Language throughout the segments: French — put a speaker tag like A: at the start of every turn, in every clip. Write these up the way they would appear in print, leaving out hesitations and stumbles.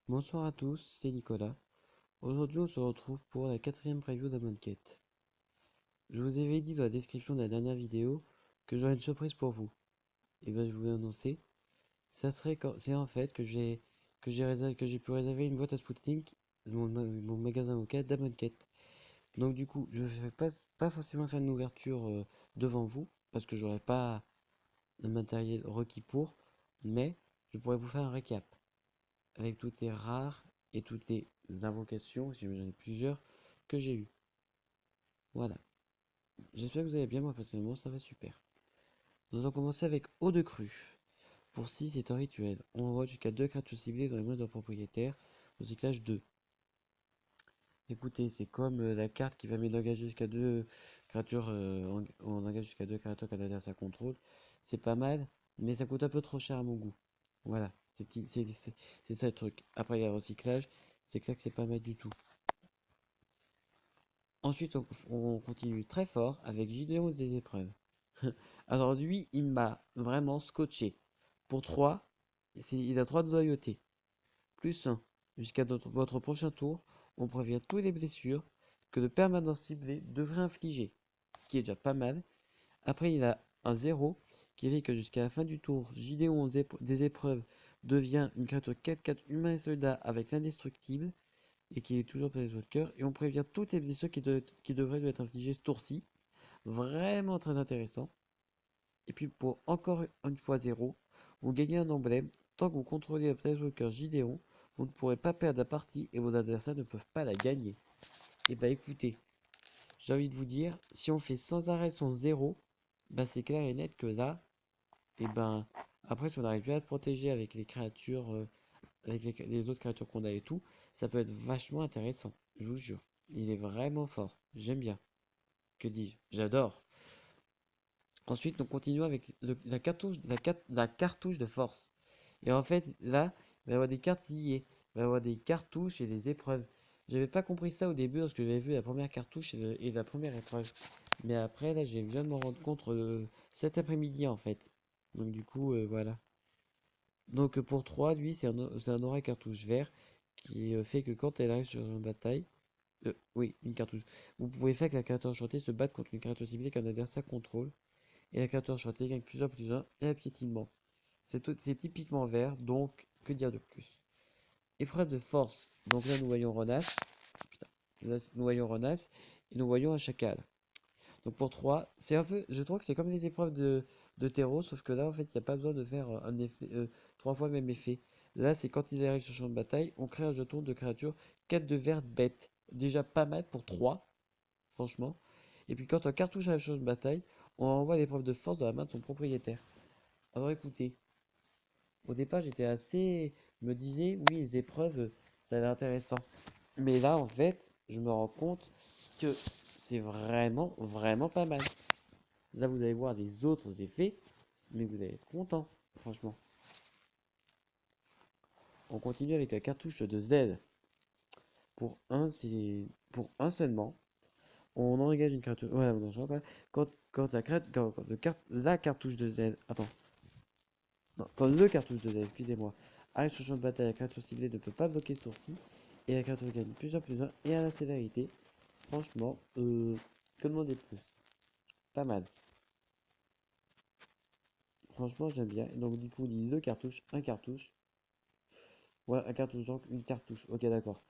A: Bonsoir à tous, c'est Nicolas. Aujourd'hui, on se retrouve pour la quatrième preview d'Amon Quête. Je vous avais dit dans la description de la dernière vidéo que j'aurais une surprise pour vous. Et bien, je vous l'ai annoncé. C'est en fait que j'ai pu réserver une boîte à Spoutnik, mon magasin au quête d'Amon Quête. Donc du coup, je ne vais pas forcément faire une ouverture devant vous parce que j'aurais pas le matériel requis pour, mais je pourrais vous faire un récap avec toutes les rares et toutes les invocations, si j'en ai plusieurs, que j'ai eues. Voilà. J'espère que vous allez bien, moi personnellement, ça va super. Nous allons commencer avec Eau de Crue. Pour 6, c'est un rituel. On envoie jusqu'à 2 créatures ciblées dans les mains d'un propriétaire, au cyclage 2. Écoutez, c'est comme la carte qui permet d'engager jusqu'à 2 créatures, on engage jusqu'à 2 créatures qu'un adversaire contrôle. C'est pas mal, mais ça coûte un peu trop cher à mon goût. Voilà, c'est ça le truc. Après, il y a le recyclage, c'est clair que c'est pas mal du tout. Ensuite, on continue très fort avec Gideon des épreuves. Alors lui, il m'a vraiment scotché. Pour 3, il a 3 de loyauté. Plus 1. Jusqu'à votre prochain tour, on prévient toutes les blessures que le permanent ciblé devrait infliger. Ce qui est déjà pas mal. Après, il a un 0 qui fait que jusqu'à la fin du tour, Gideon des épreuves devient une créature 4-4 humain et soldat avec l'indestructible et qui est toujours près de votre cœur. Et on prévient toutes les blessures qui devraient lui être infligées ce tour-ci. Vraiment très intéressant. Et puis pour encore une fois 0, vous gagnez un emblème. Tant que vous contrôlez la Planeswalker Gideon, vous ne pourrez pas perdre la partie et vos adversaires ne peuvent pas la gagner. Et bah écoutez, j'ai envie de vous dire, si on fait sans arrêt son 0, bah c'est clair et net que là, et ben après si on n'arrive plus à le protéger avec les créatures, avec les autres créatures qu'on a et tout, ça peut être vachement intéressant, je vous jure. Il est vraiment fort, j'aime bien. Que dis-je? J'adore. Ensuite, on continue avec la cartouche de force. Et en fait, là, il va y avoir des cartes liées. Il va y avoir des cartouches et des épreuves. J'avais pas compris ça au début lorsque j'avais vu la première cartouche et la première épreuve. Mais après, là, j'ai viens de m'en rendre compte cet après-midi, en fait. Donc, du coup, voilà. Donc, pour 3 lui, c'est un aura cartouche vert qui fait que quand elle arrive sur une bataille, oui, une cartouche, vous pouvez faire que la créature enchantée se batte contre une créature ciblée qu'un adversaire contrôle. Et la créature enchantée gagne plusieurs plus un et un piétinement. C'est typiquement vert, donc que dire de plus? Épreuve de force. Donc là, nous voyons Ronas. Putain. Là, nous voyons Ronas et nous voyons un chacal. Donc pour 3 c'est un peu. Je trouve que c'est comme les épreuves de terreau, sauf que là, en fait, il n'y a pas besoin de faire un effet, 3 fois le même effet. Là, c'est quand il arrive sur le champ de bataille, on crée un jeton de créature 4 de verte bête. Déjà pas mal pour 3 franchement. Et puis quand un cartouche arrive sur le champ de bataille, on envoie l'épreuve de force dans la main de son propriétaire. Alors écoutez, au départ, j'étais assez. Je me disais, oui, les épreuves, ça a l'air intéressant. Mais là, en fait, je me rends compte que c'est vraiment, vraiment pas mal. Là, vous allez voir des autres effets, mais vous allez être content, franchement. On continue avec la cartouche de Z. Pour un, c'est. Pour un seulement, on engage une créature. Ouais, non, je vois pas. Quand la cartouche de Z. Attends. Non, quand le cartouche de Z, excusez-moi, arrive sur le champ de bataille, la créature ciblée ne peut pas bloquer ce tour-ci. Et la créature gagne plusieurs plus 1 et à la sévérité. Franchement, que demander de plus? Pas mal. Franchement, j'aime bien. Donc, du coup, on dit deux cartouches, un cartouche. Ouais, un cartouche, donc une cartouche. Ok, d'accord.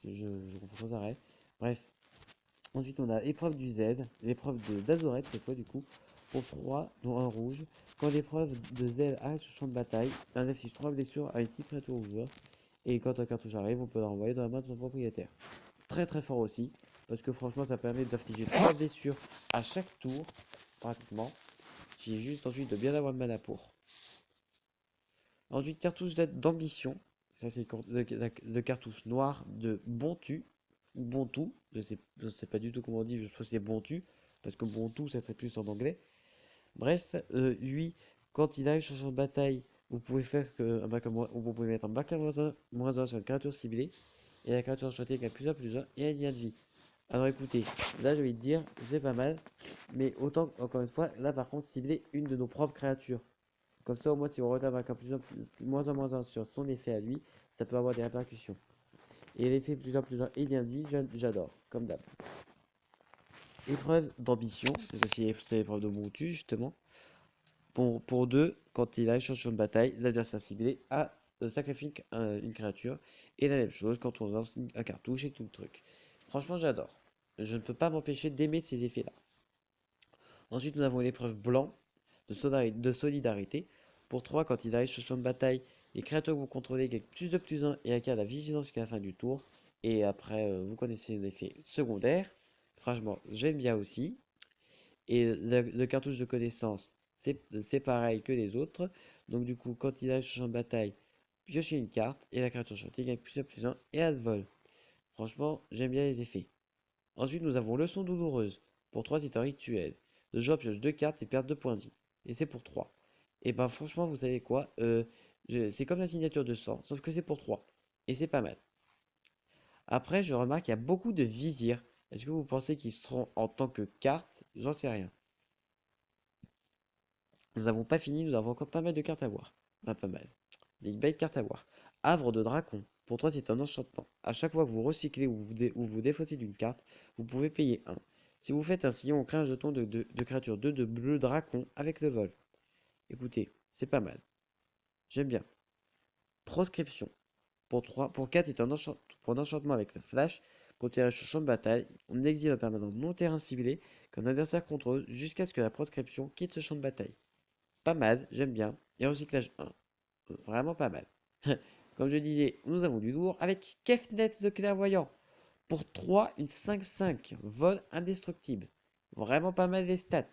A: Je comprends sans arrêt. Bref. Ensuite, on a épreuve du Z, l'épreuve d'Azoret, cette fois, du coup, pour 3, dont un rouge. Quand l'épreuve de Z arrive sur le champ de bataille, un affiche 3 blessures à une cible créature au joueur. Et quand un cartouche arrive, on peut l'envoyer dans la main de son propriétaire. Très très fort aussi, parce que franchement, ça permet d'infliger 3 blessures à chaque tour, pratiquement. J'ai juste ensuite de bien avoir le mana pour. Ensuite, cartouche d'ambition. Ça, c'est le cartouche noir de Bontu. Ou Bontu. Je sais pas du tout comment on dit. Je pense que c'est Bontu. Parce que Bontu, ça serait plus en anglais. Bref, lui, quand il arrive sur le champ de bataille, vous pouvez faire que, vous pouvez mettre un bac à moins 1 sur une créature ciblée. Et la créature enchantée gagne plus 1 et un lien de vie. Alors écoutez, là je vais te dire, c'est pas mal. Mais autant, encore une fois, là par contre, cibler une de nos propres créatures. Comme ça, au moins, si on retarde avec un moins en moins 1 sur son effet à lui, ça peut avoir des répercussions. Et l'effet plus en plus 1 et lien de vie, j'adore, comme d'hab. Épreuve d'ambition, c'est l'épreuve de Montu, justement. Pour 2, quand il arrive sur le champ de bataille, l'adversaire ciblé a sacrifié une créature. Et la même chose quand on lance un cartouche et tout le truc. Franchement, j'adore. Je ne peux pas m'empêcher d'aimer ces effets-là. Ensuite, nous avons l'épreuve blanc de solidarité. Pour 3, quand il arrive sur le champ de bataille, les créatures que vous contrôlez gagnent plus de plus 1 et acquièrent la vigilance jusqu'à la fin du tour. Et après, vous connaissez l'effet secondaire. Franchement, j'aime bien aussi. Et le cartouche de connaissance, c'est pareil que les autres. Donc du coup, quand il arrive sur le champ de bataille, piochez une carte et la créature chantée gagne plus 1 plus 1 et elle vole. Franchement, j'aime bien les effets. Ensuite, nous avons leçon douloureuse. Pour 3, c'est un rituel. Le joueur pioche 2 cartes et perd 2 points de vie. Et c'est pour 3. Et ben franchement, vous savez quoi, c'est comme la signature de sang, sauf que c'est pour 3. Et c'est pas mal. Après, je remarque qu'il y a beaucoup de vizirs. Est-ce que vous pensez qu'ils seront en tant que cartes? J'en sais rien. Nous n'avons pas fini, nous avons encore pas mal de cartes à voir. Enfin, pas mal. Des belles cartes à voir. Havre de Dracon. Pour toi, c'est un enchantement. À chaque fois que vous recyclez ou vous défaussez d'une carte, vous pouvez payer 1. Si vous faites ainsi, on crée un jeton de créature 2 de bleu dracon avec le vol. Écoutez, c'est pas mal. J'aime bien. Proscription. Pour 4, c'est un enchantement avec le flash. Pour tirer sur champ de bataille, on exile un permanent non terrain ciblé qu'un adversaire contrôle jusqu'à ce que la proscription quitte ce champ de bataille. Pas mal, j'aime bien. Et recyclage 1. Vraiment pas mal. Comme je disais, nous avons du lourd avec Kefnet de clairvoyant. Pour 3, une 5-5. Vol indestructible. Vraiment pas mal les stats.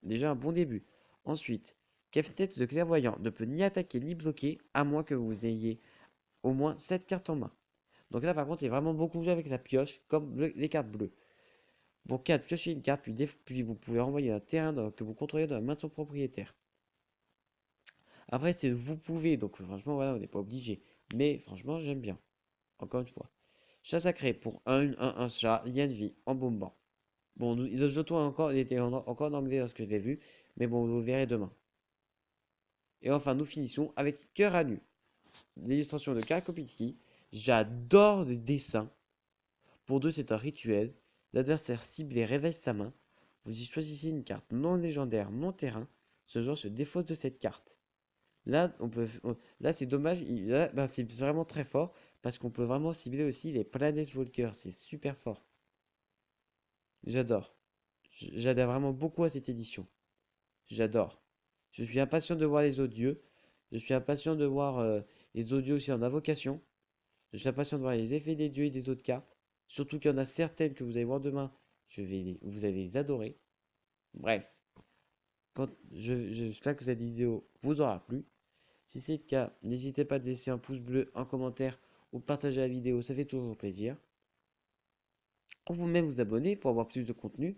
A: Déjà un bon début. Ensuite, Kefnet de clairvoyant ne peut ni attaquer ni bloquer, à moins que vous ayez au moins 7 cartes en main. Donc là par contre, il est vraiment beaucoup joué avec la pioche, comme les cartes bleues. Pour 4, piochez une carte, puis vous pouvez renvoyer un terrain que vous contrôlez dans la main de son propriétaire. Après, c'est vous pouvez, donc franchement, voilà, on n'est pas obligé. Mais franchement, j'aime bien. Encore une fois. Chat sacré pour un chat, lien de vie, en bombant. Bon, le jeton encore, il était encore en anglais lorsque je l'ai vu, mais bon, vous le verrez demain. Et enfin, nous finissons avec Cœur à nu. L'illustration de Karakopitsky. J'adore le dessin. Pour 2, c'est un rituel. L'adversaire ciblé réveille sa main. Vous y choisissez une carte non légendaire, non terrain. Ce joueur se défausse de cette carte. Là, là c'est dommage. Là, ben, c'est vraiment très fort parce qu'on peut vraiment cibler aussi les Planeswalkers. C'est super fort. J'adore. J'adore vraiment beaucoup à cette édition. J'adore. Je suis impatient de voir les odieux. Je suis impatient de voir les odieux aussi en invocation. Je suis impatient de voir les effets des dieux et des autres cartes. Surtout qu'il y en a certaines que vous allez voir demain. Vous allez les adorer. Bref. J'espère que cette vidéo vous aura plu. Si c'est le cas, n'hésitez pas à laisser un pouce bleu, un commentaire ou de partager la vidéo, ça fait toujours plaisir. Ou vous-même vous abonner pour avoir plus de contenu.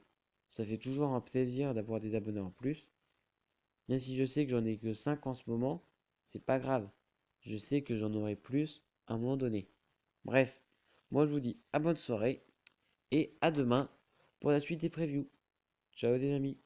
A: Ça fait toujours un plaisir d'avoir des abonnés en plus. Même si je sais que j'en ai que 5 en ce moment, c'est pas grave. Je sais que j'en aurai plus à un moment donné. Bref, moi je vous dis à bonne soirée et à demain pour la suite des previews. Ciao les amis.